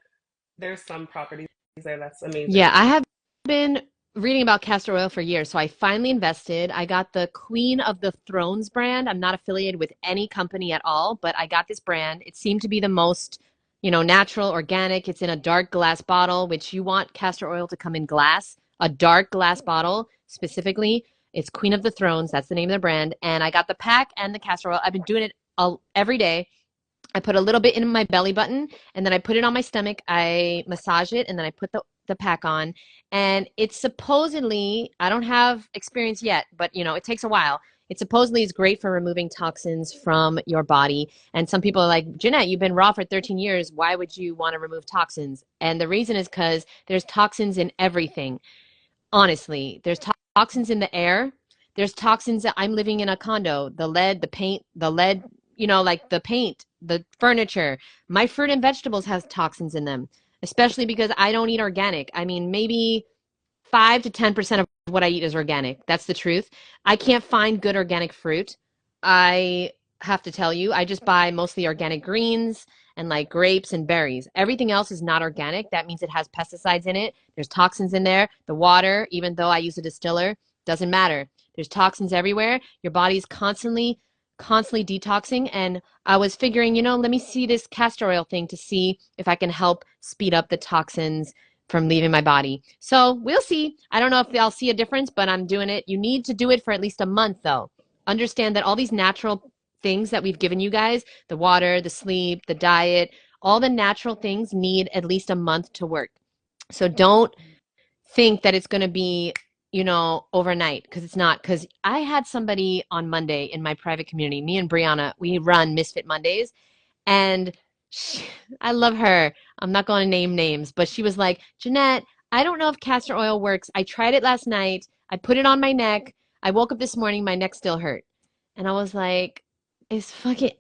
there's some properties there that's Yeah. amazing. I have been reading about castor oil for years. So I finally invested. I got the Queen of the Thrones brand. I'm not affiliated with any company at all, but I got this brand. It seemed to be the most, natural, organic. It's in a dark glass bottle, which you want castor oil to come in glass, a dark glass bottle specifically. It's Queen of the Thrones. That's the name of the brand. And I got the pack and the castor oil. I've been doing it every day. I put a little bit in my belly button and then I put it on my stomach. I massage it and then I put the pack on. And it's supposedly, I don't have experience yet, but it takes a while. It supposedly is great for removing toxins from your body. And some people are like, Jeannette, you've been raw for 13 years. Why would you want to remove toxins? And the reason is because there's toxins in everything. Honestly, there's toxins in the air. There's toxins that I'm living in a condo, the lead, the paint, like the paint, the furniture. My fruit and vegetables has toxins in them, especially because I don't eat organic. I mean, maybe 5 to 10% of what I eat is organic. That's the truth. I can't find good organic fruit. I have to tell you, I just buy mostly organic greens and like grapes and berries. Everything else is not organic. That means it has pesticides in it. There's toxins in there. The water, even though I use a distiller, doesn't matter. There's toxins everywhere. Your body's constantly detoxing. And I was figuring, let me see this castor oil thing to see if I can help speed up the toxins from leaving my body. So we'll see. I don't know if I'll see a difference, but I'm doing it. You need to do it for at least a month though. Understand that all these natural things that we've given you guys, the water, the sleep, the diet, all the natural things need at least a month to work. So don't think that it's going to be, overnight, because it's not. Because I had somebody on Monday in my private community, me and Brianna, we run Misfit Mondays, and I love her. I'm not going to name names, but she was like, Jeannette, I don't know if castor oil works. I tried it last night. I put it on my neck. I woke up this morning, my neck still hurt. And I was like, it's fucking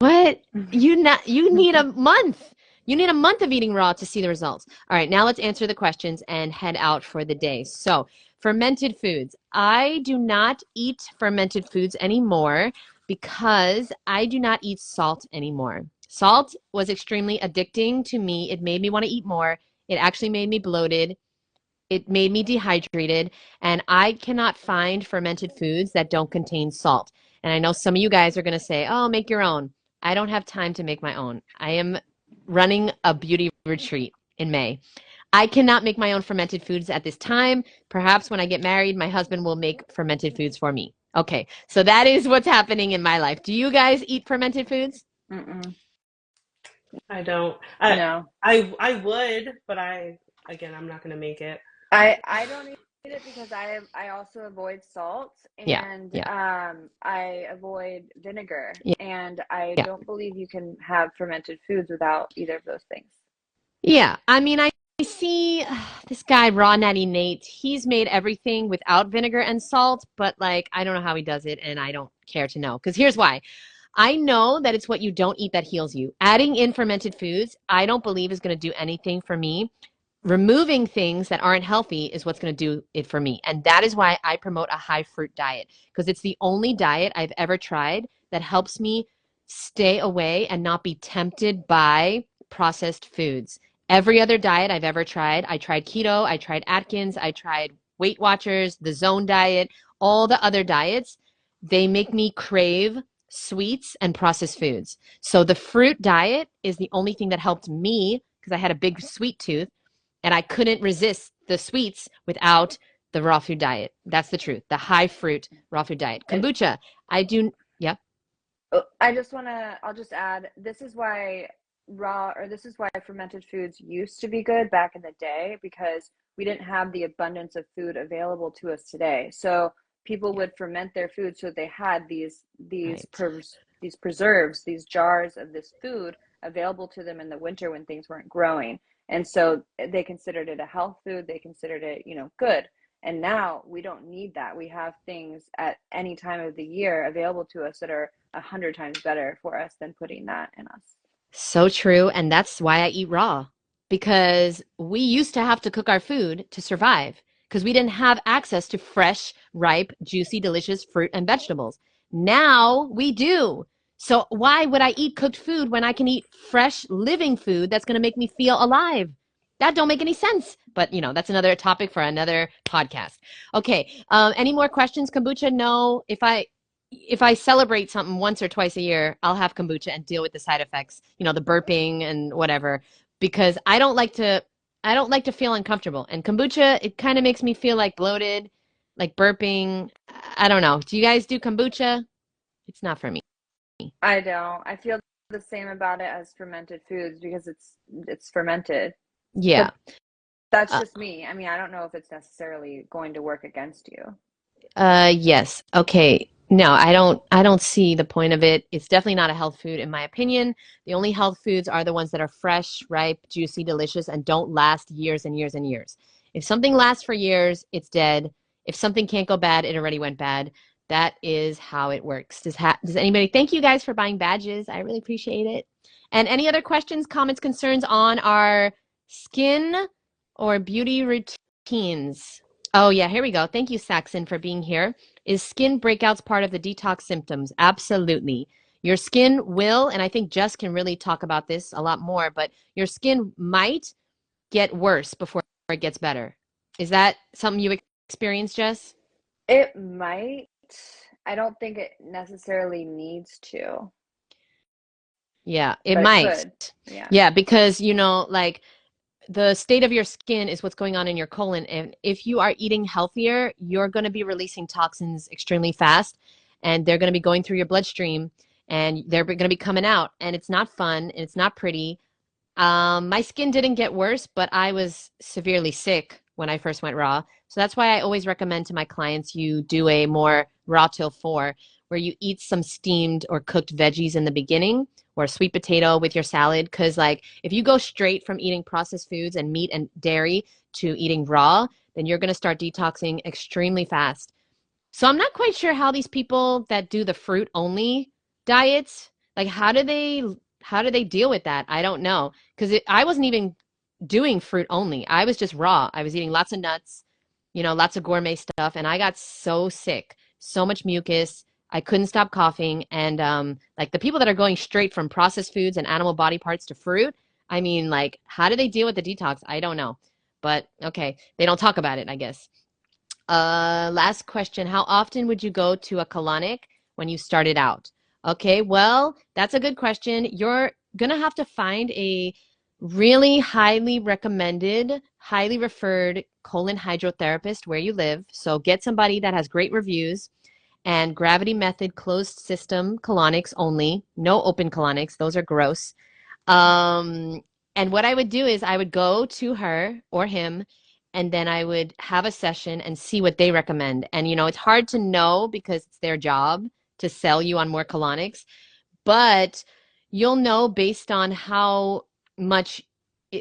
what? You need a month. You need a month of eating raw to see the results. All right, now let's answer the questions and head out for the day. So, fermented foods. I do not eat fermented foods anymore because I do not eat salt anymore. Salt was extremely addicting to me. It made me want to eat more. It actually made me bloated. It made me dehydrated. And I cannot find fermented foods that don't contain salt. And I know some of you guys are going to say, oh, make your own. I don't have time to make my own. I am running a beauty retreat in May. I cannot make my own fermented foods at this time. Perhaps when I get married, my husband will make fermented foods for me. Okay, so that is what's happening in my life. Do you guys eat fermented foods? Mm-mm. I don't. No. I would, but I'm not gonna make it. I don't eat it because I also avoid salt Yeah, and yeah, I avoid vinegar, yeah, and I yeah. don't believe you can have fermented foods without either of those things. Yeah, I mean, I see this guy, Raw Natty Nate. He's made everything without vinegar and salt, but like, I don't know how he does it, and I don't care to know. Because here's why. I know that it's what you don't eat that heals you. Adding in fermented foods, I don't believe is going to do anything for me. Removing things that aren't healthy is what's going to do it for me. And that is why I promote a high fruit diet, because it's the only diet I've ever tried that helps me stay away and not be tempted by processed foods. Every other diet I've ever tried, I tried keto, I tried Atkins, I tried Weight Watchers, the Zone diet, all the other diets, they make me crave sweets and processed foods. So the fruit diet is the only thing that helped me because I had a big sweet tooth and I couldn't resist the sweets without the raw food diet. That's the truth. The high fruit raw food diet. And Kombucha. I do. Yep. I'll just add, this is why fermented foods used to be good back in the day, because we didn't have the abundance of food available to us today. So people Yeah. would ferment their food so they had Right. these preserves, these jars of this food available to them in the winter when things weren't growing. And so they considered it a health food, they considered it, good. And now we don't need that. We have things at any time of the year available to us that are 100 times better for us than putting that in us. So true. And that's why I eat raw because we used to have to cook our food to survive because we didn't have access to fresh, ripe, juicy, delicious fruit and vegetables. Now we do. So why would I eat cooked food when I can eat fresh, living food that's going to make me feel alive? That don't make any sense. But that's another topic for another podcast. Okay. Any more questions, Kombucha? No. If I celebrate something once or twice a year, I'll have kombucha and deal with the side effects, the burping and whatever, because I don't like to feel uncomfortable. And kombucha, it kind of makes me feel like bloated, like burping. I don't know. Do you guys do kombucha? It's not for me. I don't. I feel the same about it as fermented foods because it's fermented. Yeah. But that's Uh, just me. I mean, I don't know if it's necessarily going to work against you. yes. Okay. No, I don't see the point of it. It's definitely not a health food in my opinion. The only health foods are the ones that are fresh, ripe, juicy, delicious, and don't last years and years and years. If something lasts for years, it's dead. If something can't go bad, it already went bad. That is how it works. Does anybody thank you guys for buying badges? I really appreciate it. And any other questions, comments, concerns on our skin or beauty routines? Oh yeah, here we go. Thank you, Saxon, for being here. Is skin breakouts part of the detox symptoms? Absolutely. Your skin will, and I think Jess can really talk about this a lot more, but your skin might get worse before it gets better. Is that something you experienced, Jess? It might. I don't think it necessarily needs to, Yeah, it but it might. could. Yeah. Yeah, because, like the state of your skin is what's going on in your colon. And if you are eating healthier, you're going to be releasing toxins extremely fast and they're going to be going through your bloodstream and they're going to be coming out. And it's not fun and it's not pretty. My skin didn't get worse, but I was severely sick when I first went raw. So that's why I always recommend to my clients you do a more raw till 4, where you eat some steamed or cooked veggies in the beginning or a sweet potato with your salad. Because like if you go straight from eating processed foods and meat and dairy to eating raw, then you're going to start detoxing extremely fast. So I'm not quite sure how these people that do the fruit only diets, like how do they deal with that? I don't know. Because I wasn't even doing fruit only. I was just raw. I was eating lots of nuts, lots of gourmet stuff, and I got so sick, so much mucus. I couldn't stop coughing. And like the people that are going straight from processed foods and animal body parts to fruit, I mean, like, how do they deal with the detox? I don't know. But okay, they don't talk about it, I guess. Last question. How often would you go to a colonic when you started out? Okay, well, that's a good question. You're gonna have to find a really highly recommended, highly referred colon hydrotherapist where you live. So get somebody that has great reviews and gravity method closed system colonics only, no open colonics. Those are gross. Um, and what I would do is I would go to her or him, and then I would have a session and see what they recommend. And, it's hard to know because it's their job to sell you on more colonics, but you'll know based on how much,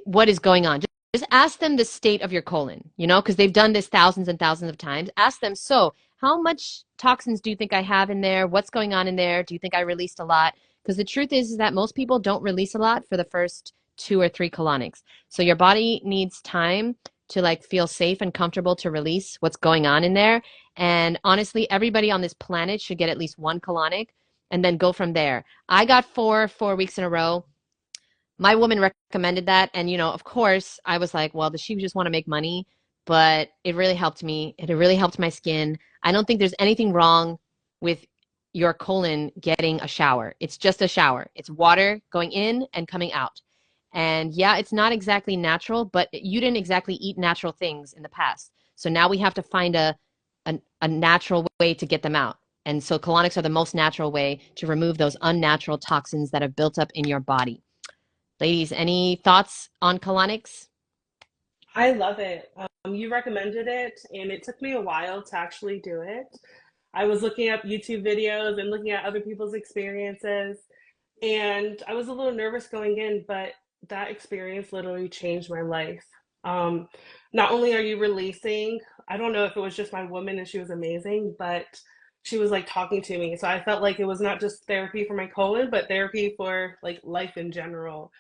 what is going on. Just ask them the state of your colon, because they've done this thousands and thousands of times. Ask them, so how much toxins do you think I have in there? What's going on in there? Do you think I released a lot? Because the truth is that most people don't release a lot for the first 2 or 3 colonics. So your body needs time to like feel safe and comfortable to release what's going on in there. And honestly, everybody on this planet should get at least 1 colonic and then go from there. I got 4 weeks in a row. My woman recommended that. And, of course, I was like, well, does she just want to make money? But it really helped me. It really helped my skin. I don't think there's anything wrong with your colon getting a shower. It's just a shower. It's water going in and coming out. And yeah, it's not exactly natural, but you didn't exactly eat natural things in the past. So now we have to find a natural way to get them out. And so colonics are the most natural way to remove those unnatural toxins that have built up in your body. Ladies, any thoughts on colonics? I love it. You recommended it, and it took me a while to actually do it. I was looking up YouTube videos and looking at other people's experiences, and I was a little nervous going in, but that experience literally changed my life. Um, Not only are you releasing, I don't know if it was just my woman and she was amazing, but she was like talking to me. So I felt like it was not just therapy for my colon, but therapy for like life in general.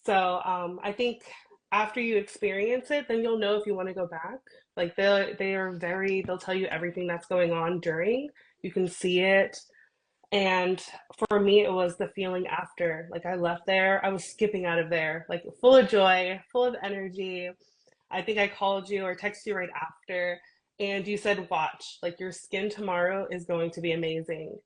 So I think after you experience it, then you'll know if you want to go back. Like they'll tell you everything that's going on during. You can see it. And for me, it was the feeling after. Like I left there, I was skipping out of there, like full of joy, full of energy. I think I called you or texted you right after, and you said, watch, like your skin tomorrow is going to be amazing.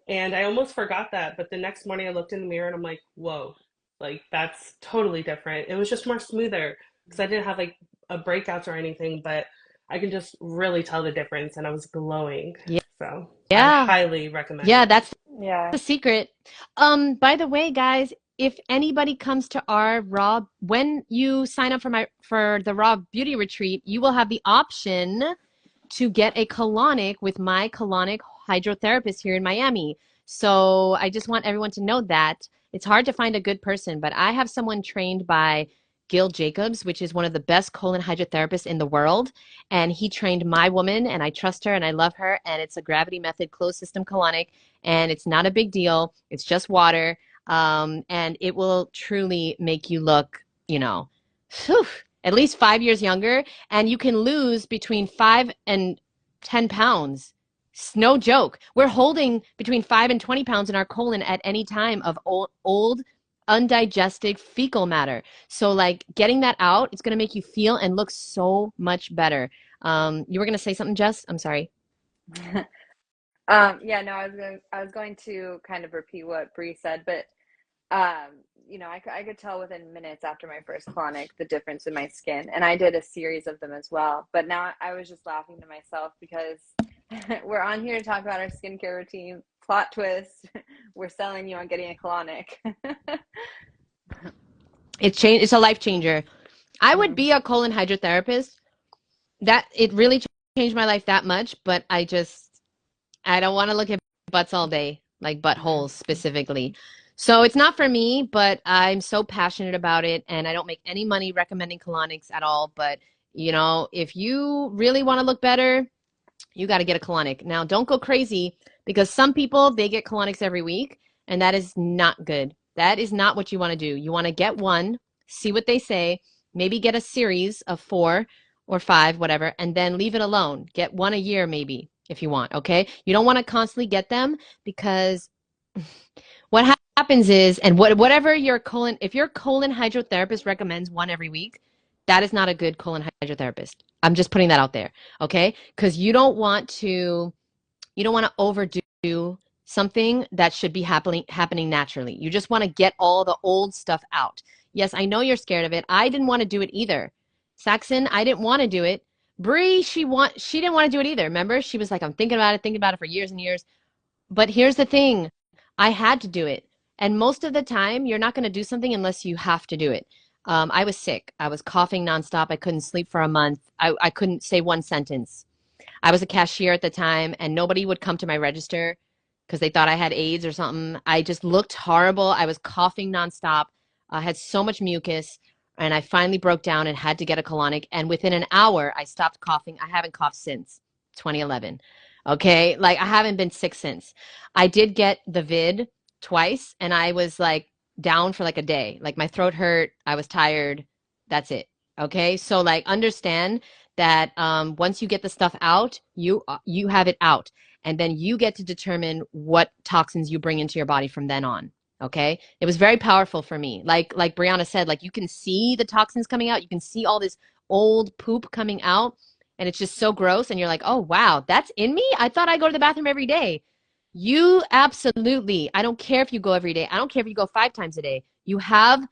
And I almost forgot that, but the next morning I looked in the mirror and I'm like, whoa, like that's totally different. It was just more smoother because I didn't have like a breakouts or anything, but I can just really tell the difference and I was glowing. Yeah. So I Yeah. highly recommend Yeah, it. that's Yeah. the secret. By the way, guys, if anybody comes to our raw, when you sign up for the raw beauty retreat, you will have the option to get a colonic with my colonic hydrotherapist here in Miami. So I just want everyone to know that it's hard to find a good person, but I have someone trained by Gil Jacobs, which is one of the best colon hydrotherapists in the world. And he trained my woman, and I trust her and I love her. And it's a gravity method closed system colonic, and it's not a big deal. It's just water. And it will truly make you look, whew, at least 5 years younger. And you can lose between 5 and 10 pounds. It's no joke. We're holding between 5 and 20 pounds in our colon at any time of old undigested fecal matter. So like getting that out, it's going to make you feel and look so much better. You were going to say something, Jess? I'm sorry. Yeah, no, I was going to kind of repeat what Bree said, but I could tell within minutes after my first colonic the difference in my skin, and I did a series of them as well. But now I was just laughing to myself because we're on here to talk about our skincare routine. Plot twist: we're selling you on getting a colonic. It's a life changer. I would Mhm. be a colon hydrotherapist. That it really changed my life that much, but I don't want to look at butts all day, like buttholes specifically. So it's not for me, but I'm so passionate about it, and I don't make any money recommending colonics at all. But if you really want to look better, you got to get a colonic. Now, don't go crazy because some people, they get colonics every week, and that is not good. That is not what you want to do. You want to get one, see what they say, maybe get a series of 4 or 5, whatever, and then leave it alone. Get one a year maybe if you want, okay? You don't want to constantly get them because what happens is, and whatever your colon, if your colon hydrotherapist recommends one every week, that is not a good colon hydrotherapist. I'm just putting that out there, okay? Because you don't want to overdo something that should be happening naturally. You just want to get all the old stuff out. Yes, I know you're scared of it. I didn't want to do it either. Saxon, I didn't want to do it. Bree, she didn't want to do it either. Remember? She was like, I'm thinking about it for years and years. But here's the thing. I had to do it. And most of the time, you're not going to do something unless you have to do it. I was sick. I was coughing nonstop. I couldn't sleep for a month. I couldn't say one sentence. I was a cashier at the time, and nobody would come to my register because they thought I had AIDS or something. I just looked horrible. I was coughing nonstop. I had so much mucus, and I finally broke down and had to get a colonic. And within an hour, I stopped coughing. I haven't coughed since 2011. Okay? Like, I haven't been sick since. I did get the vid twice, and I was like down for like a day. Like, my throat hurt. I was tired. That's it. Okay? So, like, understand that once you get the stuff out, you have it out. And then you get to determine what toxins you bring into your body from then on. Okay? It was very powerful for me. Like Brianna said, like, you can see the toxins coming out. You can see all this old poop coming out. And it's just so gross. And you're like, oh, wow, that's in me? I thought I go to the bathroom every day. You absolutely, I don't care if you go every day. I don't care if you go 5 times a day. You have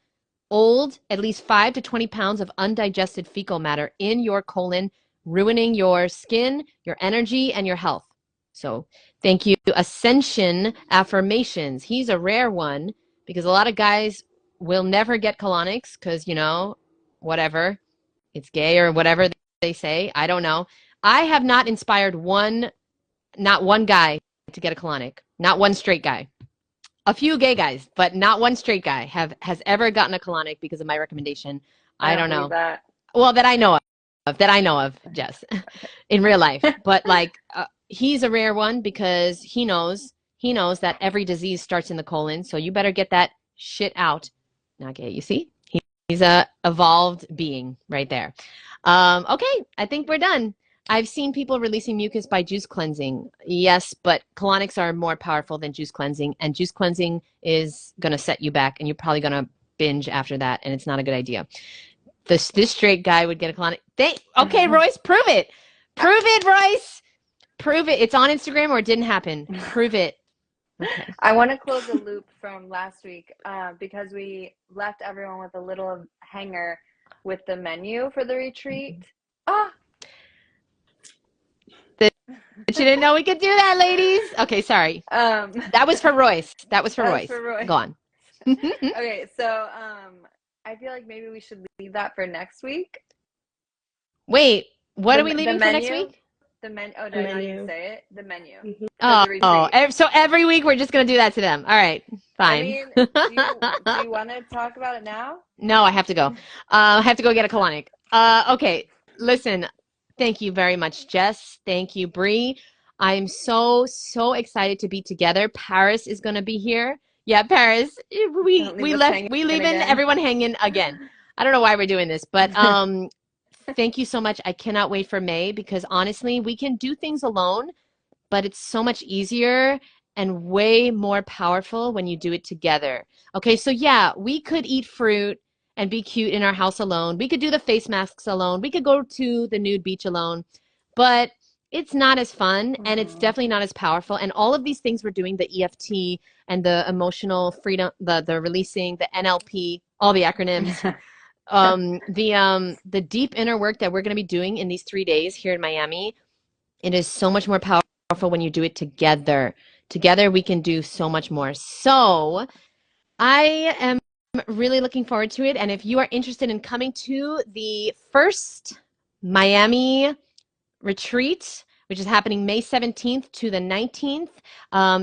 old, at least 5 to 20 pounds of undigested fecal matter in your colon, ruining your skin, your energy, and your health. So thank you. Ascension affirmations. He's a rare one because a lot of guys will never get colonics because, whatever, it's gay or whatever they say. I don't know. I have not inspired not one guy to get a colonic, not one straight guy. A few gay guys, but not one straight guy has ever gotten a colonic because of my recommendation. I don't know. That. Well, that I know of, Jess, in real life. But like, he's a rare one because he knows that every disease starts in the colon. So you better get that shit out. Not gay, you see? He's a evolved being right there. Okay, I think we're done. I've seen people releasing mucus by juice cleansing. Yes, but colonics are more powerful than juice cleansing, and juice cleansing is going to set you back, and you're probably going to binge after that, and it's not a good idea. This straight guy would get a colonic. Okay, Royce, prove it. Prove it, Royce. Prove it. It's on Instagram or it didn't happen. Prove it. Okay. I want to close the loop from last week because we left everyone with a little hanger with the menu for the retreat. She didn't know we could do that, ladies. Okay, sorry. That was for Royce. That was for Royce. Go on. Okay, so I feel like maybe we should leave that for next week. Wait, what are we leaving for next week? The menu. Oh, did I not even say it? The menu. Mm-hmm. So every week we're just going to do that to them. All right, fine. I mean, do you want to talk about it now? No, I have to go. I have to go get a colonic. Okay, listen. Thank you very much, Jess. Thank you, Bree. I'm so excited to be together. Paris is going to be here. Yeah, Paris. We leaving everyone hanging again. I don't know why we're doing this, but thank you so much. I cannot wait for May because honestly, we can do things alone, but it's so much easier and way more powerful when you do it together. Okay, so yeah, we could eat fruit and be cute in our house alone. We could do the face masks alone. We could go to the nude beach alone, but it's not as fun and it's definitely not as powerful. And all of these things we're doing, the EFT and the emotional freedom, the releasing, the NLP, all the acronyms, the deep inner work that we're going to be doing in these 3 days here in Miami, it is so much more powerful when you do it together. Together we can do so much more. So I am really looking forward to it. And if you are interested in coming to the first Miami retreat, which is happening May 17th to the 19th.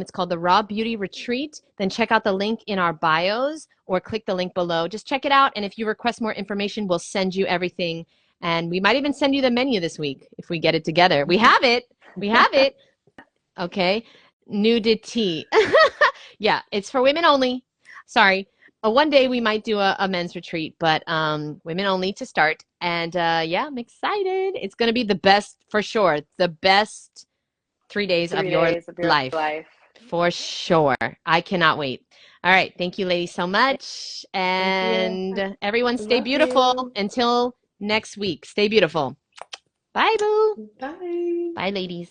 It's called the Raw Beauty Retreat. Then check out the link in our bios or click the link below. Just check it out. And if you request more information, we'll send you everything. And we might even send you the menu this week if we get it together. We have it. We have it. Okay. Nudity. Yeah, it's for women only. Sorry. One day we might do a men's retreat, but women only to start. And yeah, I'm excited. It's going to be the best for sure. The best 3 days of your life. For sure. I cannot wait. All right. Thank you, ladies, so much. And everyone stay beautiful until next week. Stay beautiful. Bye, boo. Bye. Bye, ladies.